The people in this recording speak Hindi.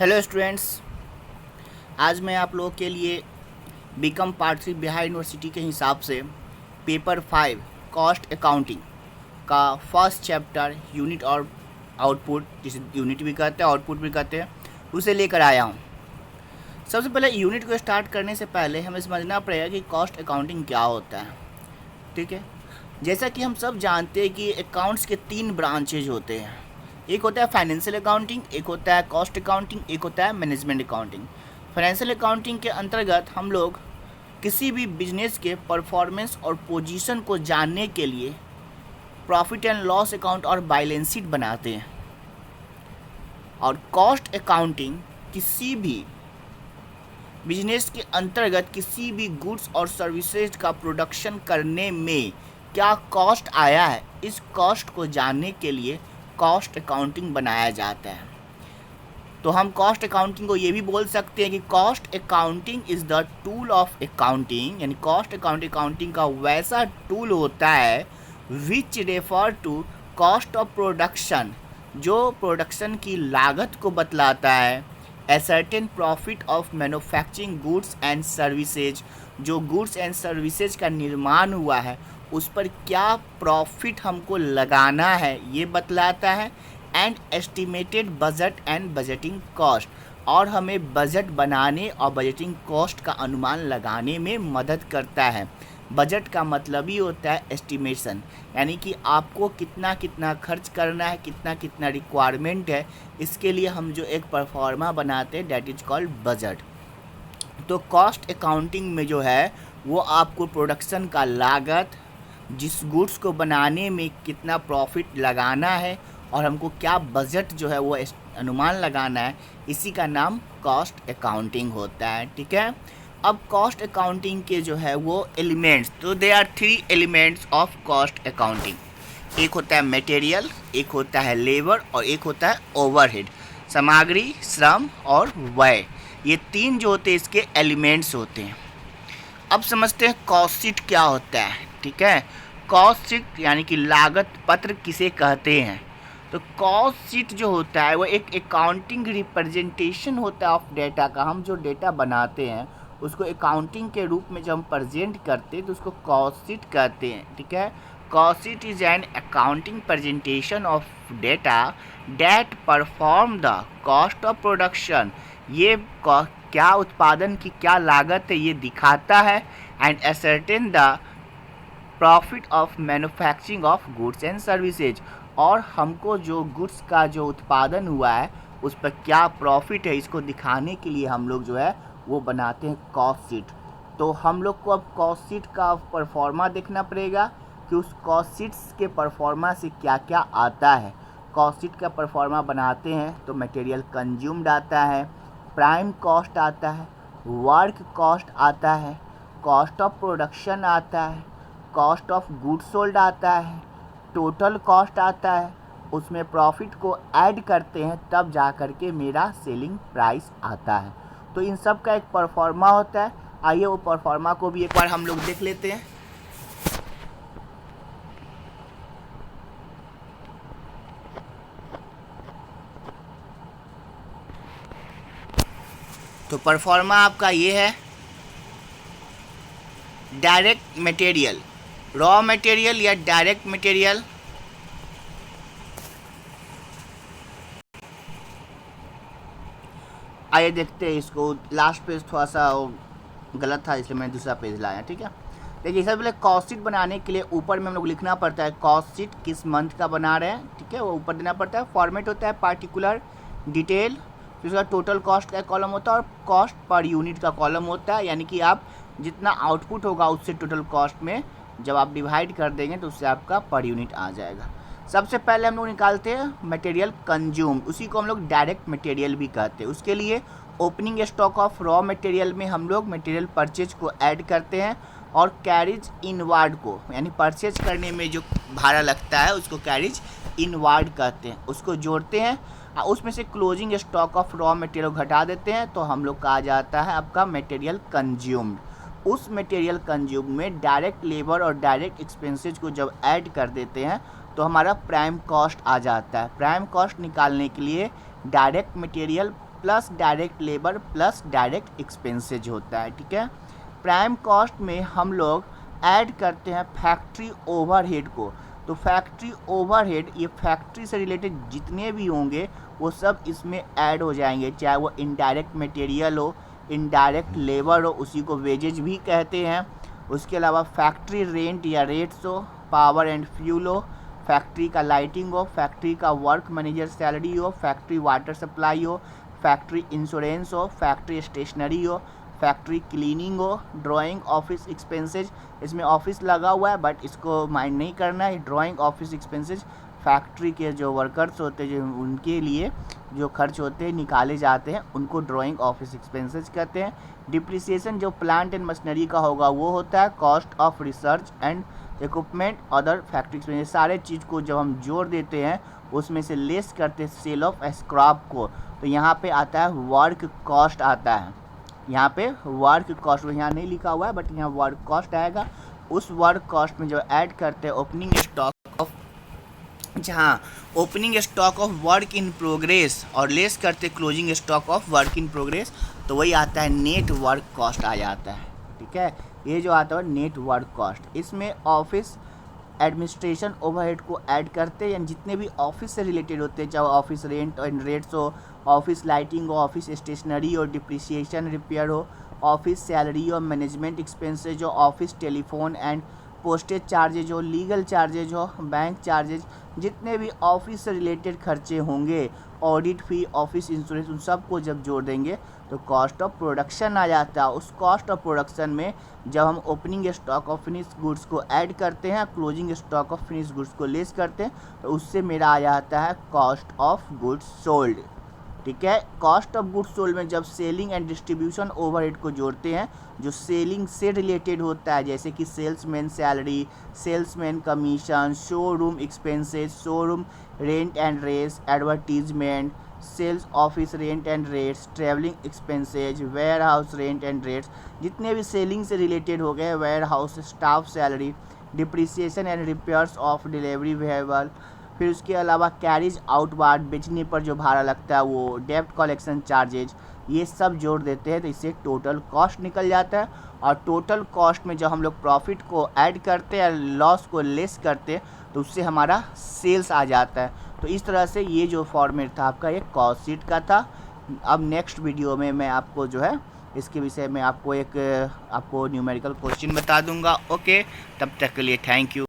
हेलो स्टूडेंट्स, आज मैं आप लोगों के लिए बीकॉम पार्ट 3 बिहार यूनिवर्सिटी के हिसाब से पेपर 5 कॉस्ट अकाउंटिंग का फर्स्ट चैप्टर यूनिट और आउटपुट, जिसे यूनिट भी कहते हैं आउटपुट भी कहते हैं, उसे लेकर आया हूँ। सबसे पहले यूनिट को स्टार्ट करने से पहले हमें समझना पड़ेगा कि कॉस्ट अकाउंटिंग क्या होता है। ठीक है, जैसा कि हम सब जानते हैं कि अकाउंट्स के 3 ब्रांचेज होते हैं। एक होता है फाइनेंशियल अकाउंटिंग, एक होता है कॉस्ट अकाउंटिंग, एक होता है मैनेजमेंट अकाउंटिंग। फाइनेंशियल अकाउंटिंग के अंतर्गत हम लोग किसी भी बिजनेस के परफॉर्मेंस और पोजीशन को जानने के लिए प्रॉफिट एंड लॉस अकाउंट और बैलेंस शीट बनाते हैं। और कॉस्ट अकाउंटिंग किसी भी बिजनेस के अंतर्गत किसी भी गुड्स और सर्विसेज का प्रोडक्शन करने में क्या कॉस्ट आया है, इस कॉस्ट को जानने के लिए कॉस्ट अकाउंटिंग बनाया जाता है। तो हम कॉस्ट अकाउंटिंग को ये भी बोल सकते हैं कि cost accounting is the tool of accounting, यानी कॉस्ट अकाउंटिंग का वैसा टूल होता है which refer to cost of production, जो प्रोडक्शन की लागत को बतलाता है। A certain profit of manufacturing goods and services, जो गुड्स एंड सर्विसेज का निर्माण हुआ है उस पर क्या प्रॉफिट हमको लगाना है ये बतलाता है। And estimated budget and budgeting cost, और हमें बजट बनाने और बजटिंग कॉस्ट का अनुमान लगाने में मदद करता है। बजट का मतलब ही होता है एस्टिमेशन, यानी कि आपको कितना कितना खर्च करना है, कितना कितना रिक्वायरमेंट है, इसके लिए हम जो एक परफॉर्मा बनाते हैं डैट इज कॉल्ड बजट। तो कॉस्ट अकाउंटिंग में जो है वो आपको प्रोडक्शन का लागत, जिस गुड्स को बनाने में कितना प्रॉफिट लगाना है और हमको क्या बजट जो है वो अनुमान लगाना है, इसी का नाम कॉस्ट अकाउंटिंग होता है। ठीक है, अब कॉस्ट अकाउंटिंग के जो है वो एलिमेंट्स, तो they are 3 elements of cost accounting. एक होता है मटेरियल, एक होता है लेबर और एक होता है ओवरहेड, सामग्री, श्रम और व्यय। ये 3 जो होते हैं इसके एलिमेंट्स होते हैं। अब समझते हैं कॉस्ट शीट क्या होता है। ठीक है, कॉस्ट शीट यानी कि लागत पत्र किसे कहते हैं। तो कॉस्ट शीट जो होता है वो एक अकाउंटिंग रिप्रेजेंटेशन होता है ऑफ डेटा का। हम जो डेटा बनाते हैं उसको अकाउंटिंग के रूप में जब हम प्रेजेंट करते हैं तो उसको कॉस्ट शीट कहते हैं। ठीक है, cost sheet is an accounting presentation of data that perform the cost of production. ये क्या उत्पादन की क्या लागत है ये दिखाता है। And ascertain the profit of manufacturing of goods and services, और हमको जो गुड्स का जो उत्पादन हुआ है उस पर क्या प्रॉफिट है इसको दिखाने के लिए हम लोग जो है वो बनाते हैं कॉस्ट शीट। तो हम लोग को अब कॉस्ट शीट का परफॉर्मा देखना पड़ेगा कि उस कॉस्ट शीट्स के परफॉर्मा से क्या क्या आता है। कॉस्ट शीट का परफॉर्मा बनाते हैं तो मटेरियल कंज्यूम्ड आता है, प्राइम कॉस्ट आता है, वर्क कॉस्ट आता है, कॉस्ट ऑफ प्रोडक्शन आता है, कॉस्ट ऑफ गुड्स सोल्ड आता है, टोटल कॉस्ट आता है, उसमें प्रॉफिट को ऐड करते हैं तब जा कर के मेरा सेलिंग प्राइस आता है। तो इन सब का एक परफॉर्मा होता है। आइए वो परफॉर्मा को भी एक बार हम लोग देख लेते हैं। तो परफॉर्मा आपका ये है, डायरेक्ट मटेरियल, रॉ मटेरियल या डायरेक्ट मटेरियल, आइए देखते हैं इसको। लास्ट पेज थोड़ा सा गलत था इसलिए मैंने दूसरा पेज लाया। ठीक है, देखिए सबसे पहले कॉस्ट शीट बनाने के लिए ऊपर में हम लोग लिखना पड़ता है कॉस्ट शीट किस मंथ का बना रहे हैं। ठीक है, वो ऊपर देना पड़ता है। फॉर्मेट होता है पार्टिकुलर, डिटेल, फिर उसका टोटल कॉस्ट का कॉलम होता है और कॉस्ट पर यूनिट का कॉलम होता है, यानी कि आप जितना आउटपुट होगा उससे टोटल कॉस्ट में जब आप डिवाइड कर देंगे तो उससे आपका पर यूनिट आ जाएगा। सबसे पहले हम लोग निकालते हैं मटेरियल कंज्यूम, उसी को हम लोग डायरेक्ट मटेरियल भी कहते हैं। उसके लिए opening stock of raw material में हम लोग मटेरियल परचेज को ऐड करते हैं और कैरिज इनवार्ड को, यानी परचेज करने में जो भाड़ा लगता है उसको कैरिज इनवार्ड कहते हैं, उसको जोड़ते हैं। उसमें से closing stock of raw material घटा देते हैं तो हम लोग का आ जाता है आपका मटेरियल कंज्यूम्ड। उस मटेरियल कंज्यूम में डायरेक्ट लेबर और डायरेक्ट एक्सपेंसेस को जब ऐड कर देते हैं तो हमारा प्राइम कॉस्ट आ जाता है। प्राइम कॉस्ट निकालने के लिए direct material plus direct labour plus direct expenses होता है, ठीक है। प्राइम कॉस्ट में हम लोग ऐड करते हैं फैक्ट्री ओवरहेड को। तो फैक्ट्री ओवरहेड, ये फैक्ट्री से रिलेटेड जितने भी होंगे वो सब इसमें ऐड हो जाएंगे, चाहे वो इनडायरेक्ट मटेरियल हो, इनडायरेक्ट लेबर हो, उसी को वेजेज भी कहते हैं। उसके अलावा फैक्ट्री रेंट या रेट्स हो, पावर एंड फ्यूल हो, फैक्ट्री का लाइटिंग हो, फैक्ट्री का वर्क मैनेजर सैलरी हो, फैक्ट्री वाटर सप्लाई हो, फैक्ट्री इंश्योरेंस हो, फैक्ट्री स्टेशनरी हो, फैक्ट्री क्लीनिंग हो, ड्राइंग ऑफिस एक्सपेंसेज, इसमें ऑफिस लगा हुआ है बट इसको माइंड नहीं करना है। ड्राइंग ऑफिस एक्सपेंसेज फैक्ट्री के जो वर्कर्स होते हैं, जो उनके लिए जो खर्च होते हैं निकाले जाते हैं, उनको ड्राइंग ऑफिस एक्सपेंसेज कहते हैं। डिप्रिसिएशन जो प्लांट एंड मशीनरी का होगा वो होता है cost of research and equipment other factory expenses. सारे चीज़ को जब हम जोड़ देते हैं उसमें से लेस करते हैं सेल ऑफ स्क्रैप को, तो यहाँ पे आता है वर्क कॉस्ट आता है। यहाँ पे वर्क कॉस्ट यहाँ नहीं लिखा हुआ है बट यहाँ वर्क कॉस्ट आएगा। उस वर्क कॉस्ट में जो ऐड करते हैं ओपनिंग स्टॉक ऑफ, जहाँ opening stock of work in progress और लेस करते closing stock of work in progress, तो वही आता है नेट वर्क कॉस्ट आ जाता है, ठीक है। ये जो आता है नेट वर्क कॉस्ट, इसमें ऑफिस एडमिनिस्ट्रेशन ओवरहेड को ऐड करते हैं, यानी जितने भी ऑफिस से रिलेटेड होते हैं, चाहे ऑफिस रेंट एंड रेट्स हो, ऑफिस लाइटिंग हो, ऑफिस स्टेशनरी हो, डिप्रिसिएशन रिपेयर हो, ऑफिस सैलरी हो, मैनेजमेंट एक्सपेंसेज हो, office telephone and postage charges हो, लीगल चार्जेज हो, बैंक चार्जेज, जितने भी ऑफिस से रिलेटेड खर्चे होंगे, ऑडिट फी, ऑफिस इंश्योरेंस, उन सब को जब जोड़ देंगे तो कॉस्ट ऑफ प्रोडक्शन आ जाता है। उस कॉस्ट ऑफ प्रोडक्शन में जब हम opening stock of finish goods को ऐड करते हैं, closing stock of finish goods को लेस करते हैं, तो उससे मेरा आ जाता है कॉस्ट ऑफ गुड्स सोल्ड, ठीक है। कॉस्ट ऑफ गुड्स सोल्ड में जब सेलिंग एंड डिस्ट्रीब्यूशन ओवरहेड को जोड़ते हैं, जो सेलिंग से रिलेटेड होता है, जैसे कि salesman salary, salesman commission, showroom expenses, showroom rent and rates, advertisement, sales office rent and rates, travelling expenses, warehouse rent and rates, जितने भी सेलिंग से रिलेटेड हो गए, warehouse staff salary, depreciation and repairs of delivery vehicle, फिर उसके अलावा कैरिज आउटवार्ड, बेचने पर जो भाड़ा लगता है वो, डेब्ट कलेक्शन चार्जेज, ये सब जोड़ देते हैं तो इससे टोटल कॉस्ट निकल जाता है। और टोटल कॉस्ट में जब हम लोग प्रॉफिट को ऐड करते हैं, लॉस को लेस करते हैं, तो उससे हमारा सेल्स आ जाता है। तो इस तरह से ये जो फॉर्मेट था आपका एक कॉस्ट शीट का था। अब नेक्स्ट वीडियो में मैं आपको जो है इसके विषय में आपको न्यूमेरिकल क्वेश्चन बता दूंगा। ओके, तब तक के लिए थैंक यू।